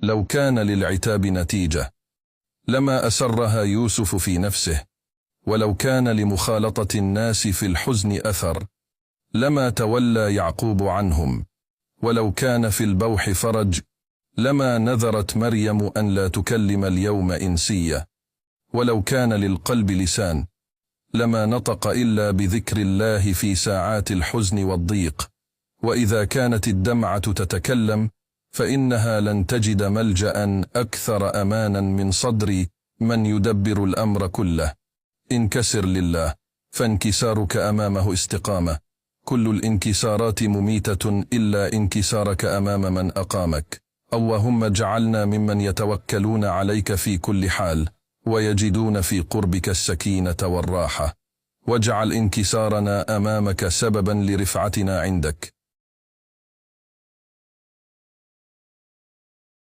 لو كان للعتاب نتيجة لما أسرها يوسف في نفسه، ولو كان لمخالطة الناس في الحزن أثر لما تولى يعقوب عنهم، ولو كان في البوح فرج لما نذرت مريم أن لا تكلم اليوم إنسية، ولو كان للقلب لسان لما نطق إلا بذكر الله في ساعات الحزن والضيق، وإذا كانت الدمعة تتكلم فإنها لن تجد ملجأ أكثر أمانا من صدر من يدبر الأمر كله. انكسر لله فانكسارك أمامه استقامة، كل الانكسارات مميتة إلا انكسارك أمام من أقامك. اللهم اجعلنا ممن يتوكلون عليك في كل حال ويجدون في قربك السكينة والراحة، واجعل انكسارنا أمامك سببا لرفعتنا عندك.